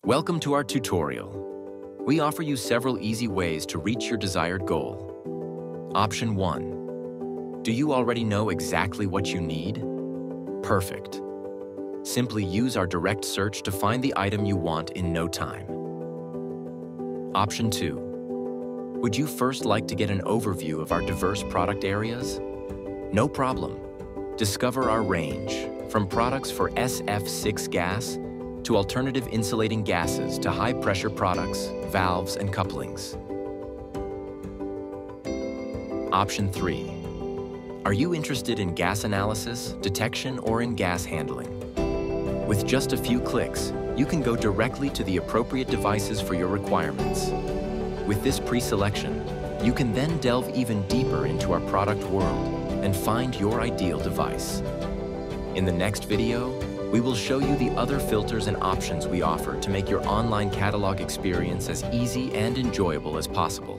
Welcome to our tutorial. We offer you several easy ways to reach your desired goal. Option 1. Do you already know exactly what you need? Perfect. Simply use our direct search to find the item you want in no time. Option 2. Would you first like to get an overview of our diverse product areas? No problem. Discover our range, from products for SF6 gas to alternative insulating gases to high-pressure products, valves, and couplings. Option 3. Are you interested in gas analysis, detection, or in gas handling? With just a few clicks, you can go directly to the appropriate devices for your requirements. With this pre-selection, you can then delve even deeper into our product world and find your ideal device. In the next video, we will show you the other filters and options we offer to make your online catalog experience as easy and enjoyable as possible.